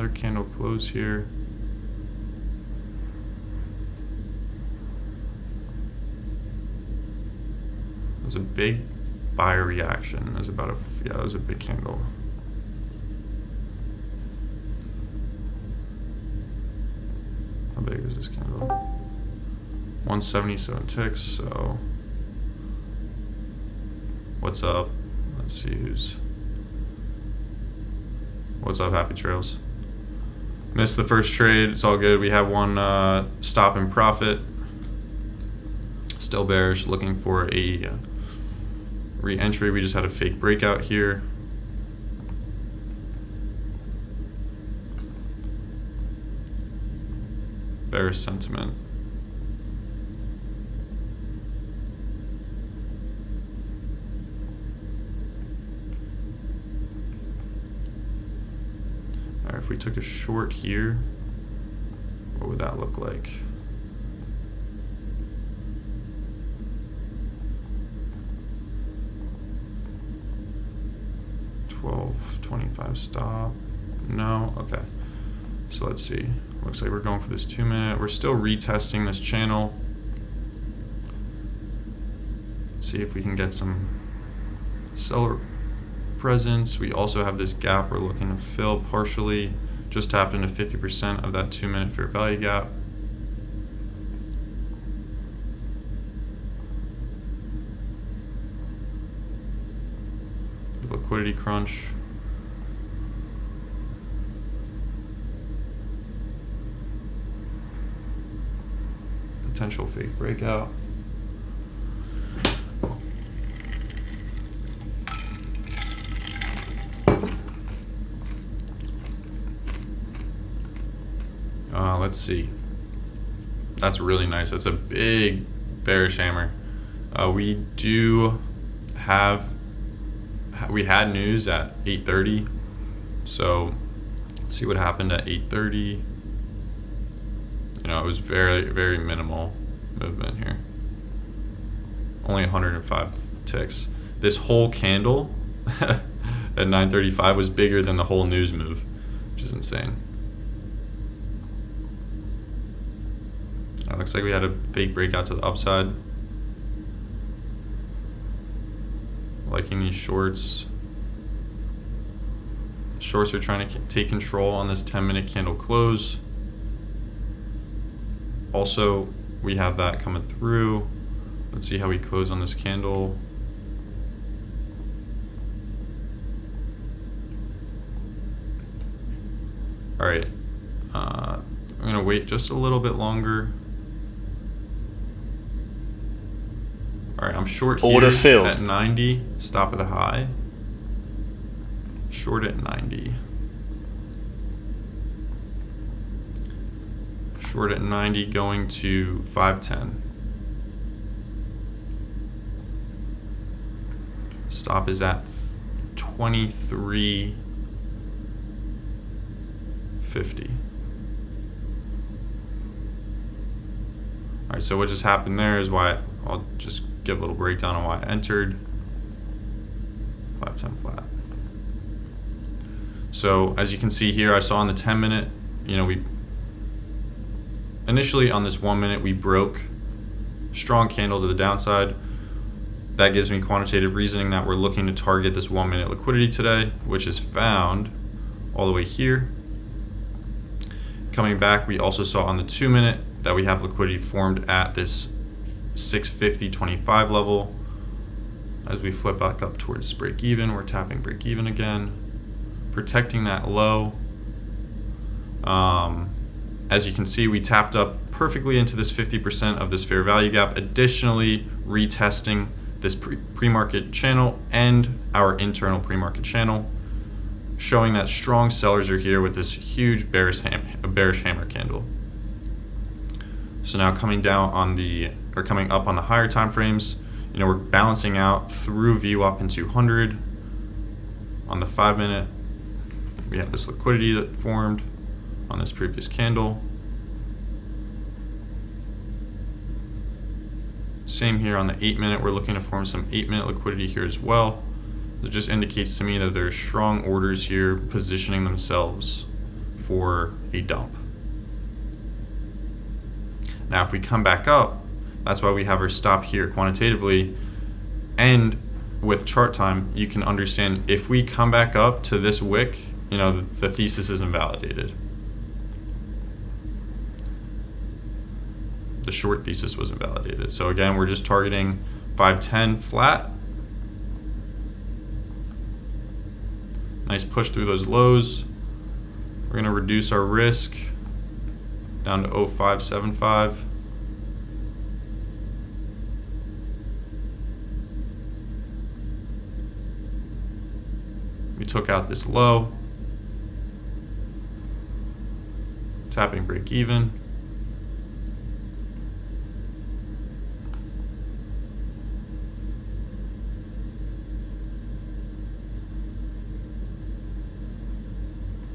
Another candle close here. It was a big buyer reaction. It was about yeah, it was a big candle. How big is this candle? 177 ticks, so what's up? Let's see what's up, Happy Trails. Missed the first trade, it's all good. We have one stop in profit. Still bearish, looking for a re-entry. We just had a fake breakout here. Bearish sentiment. All right, if we took a short here, what would that look like? $12.25 stop. No, okay. So let's see. Looks like we're going for this 2 minute. We're still retesting this channel. See if we can get some seller presence. We also have this gap we're looking to fill partially. Just tapped into 50% of that 2 minute fair value gap. Liquidity crunch. Potential fake breakout. Let's see. That's really nice. That's a big bearish hammer. We had news at 8:30, so let's see what happened at 8:30. You know, it was very, very minimal movement here. Only 105 ticks. This whole candle at 9:35 was bigger than the whole news move, which is insane. It looks like we had a fake breakout to the upside. Liking these shorts. Shorts are trying to take control on this 10-minute candle close. Also, we have that coming through. Let's see how we close on this candle. All right, I'm gonna wait just a little bit longer. All right, I'm short here Order filled at 90, stop at the high. Short at 90. Short at 90 going to 510. Stop is at 23.50. All right, so what just happened there is why I'll just give a little breakdown on why I entered. 510 flat. So as you can see here, I saw on the 10-minute, you know, we initially on this 1 minute we broke strong candle to the downside. That gives me quantitative reasoning that we're looking to target this 1 minute liquidity today, which is found all the way here. Coming back, we also saw on the 2 minute that we have liquidity formed at this 650.25 level. As we flip back up towards break even, we're tapping break even again, protecting that low. As you can see, we tapped up perfectly into this 50% of this fair value gap, additionally retesting this pre-market channel and our internal pre-market channel, showing that strong sellers are here with this huge bearish hammer candle. So now coming up on the higher time frames, you know, we're balancing out through VWAP in 200. On the 5 minute, we have this liquidity that formed on this previous candle. Same here on the 8 minute, we're looking to form some 8 minute liquidity here as well. It just indicates to me that there's strong orders here positioning themselves for a dump. Now, if we come back up, that's why we have our stop here quantitatively. And with chart time, you can understand if we come back up to this wick, the thesis is invalidated. The short thesis was invalidated. So again, we're just targeting 510 flat. Nice push through those lows. We're going to reduce our risk down to 0.575. We took out this low. Tapping break even.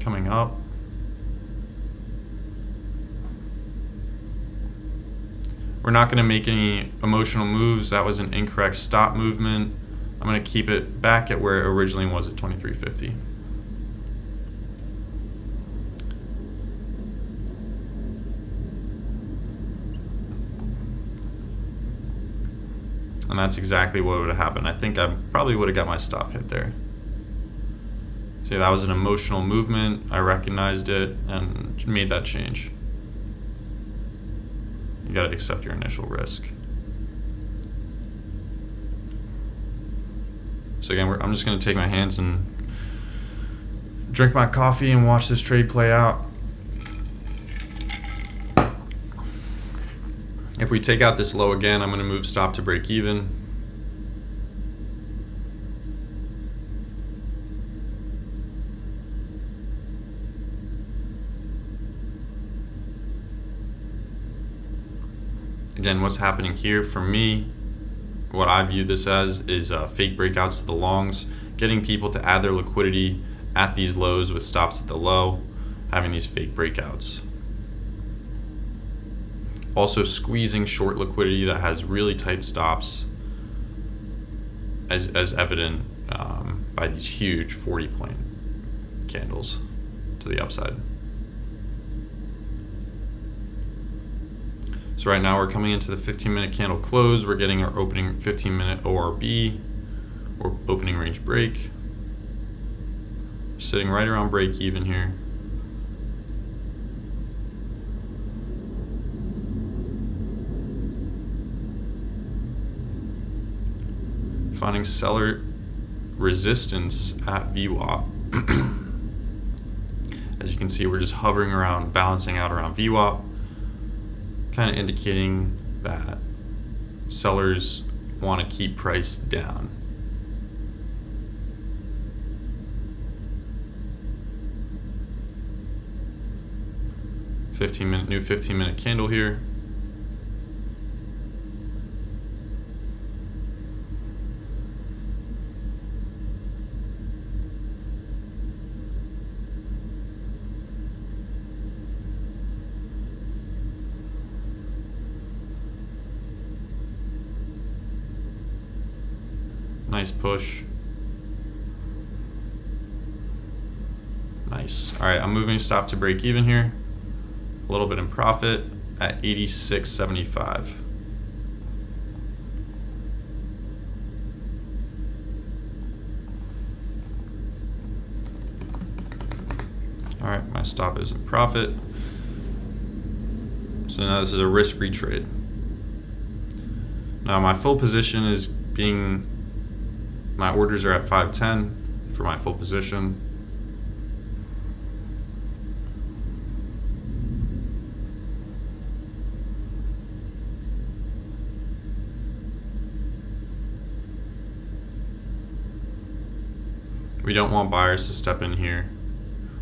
Coming up. We're not going to make any emotional moves. That was an incorrect stop movement. I'm going to keep it back at where it originally was at 23.50. And that's exactly what would have happened. I think I probably would have got my stop hit there. See, that was an emotional movement. I recognized it and made that change. You got to accept your initial risk. So again, I'm just going to take my hands and drink my coffee and watch this trade play out. If we take out this low again, I'm going to move stop to break even. Again, what's happening here for me, what I view this as is fake breakouts to the longs, getting people to add their liquidity at these lows with stops at the low, having these fake breakouts. Also squeezing short liquidity that has really tight stops, as evident by these huge 40-point candles to the upside. So right now we're coming into the 15-minute candle close. We're getting our opening 15-minute ORB, or opening range break. Sitting right around break even here. Finding seller resistance at VWAP. As you can see, we're just hovering around, balancing out around VWAP, kind of indicating that sellers want to keep price down. New 15-minute candle here. Nice push. Nice. All right, I'm moving stop to break even here. A little bit in profit at 86.75. All right, my stop is in profit. So now this is a risk-free trade. Now my full position is my orders are at 510 for my full position. We don't want buyers to step in here.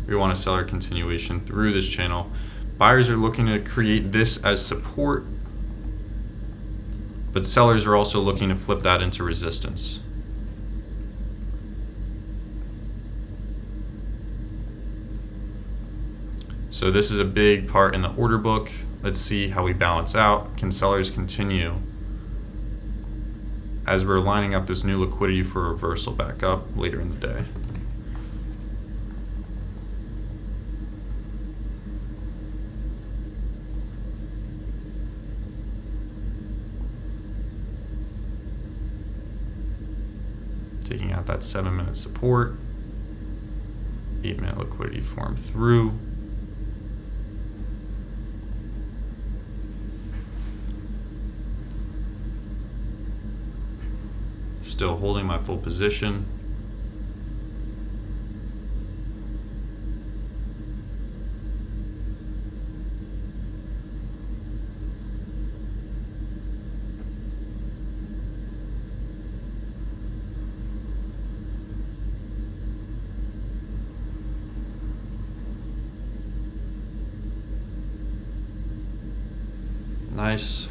We want a seller continuation through this channel. Buyers are looking to create this as support, but sellers are also looking to flip that into resistance. So this is a big part in the order book. Let's see how we balance out. Can sellers continue as we're lining up this new liquidity for reversal back up later in the day? taking out that 7-minute support. 8-minute liquidity formed through. Still holding my full position. Nice.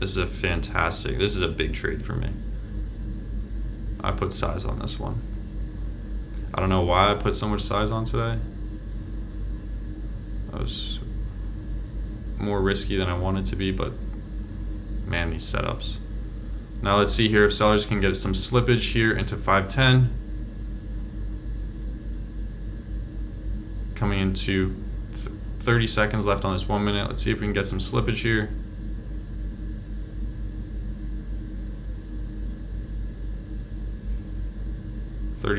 This is a big trade for me. I put size on this one. I don't know why I put so much size on today. I was more risky than I wanted to be, but man, these setups. Now let's see here if sellers can get some slippage here into 510. Coming into 30 seconds left on this 1 minute. Let's see if we can get some slippage here.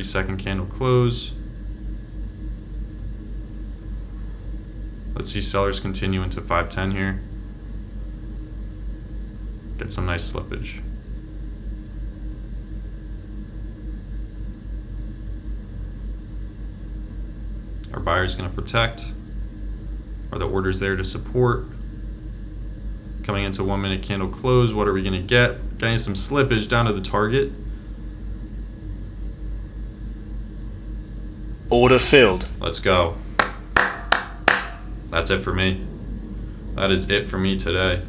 Second candle close. Let's see sellers continue into 510 here. Get some nice slippage. Our buyer's going to protect. Are the orders there to support? Coming into 1 minute candle close, what are we going to get? Getting some slippage down to the target. Order filled. Let's go. That's it for me. That is it for me today.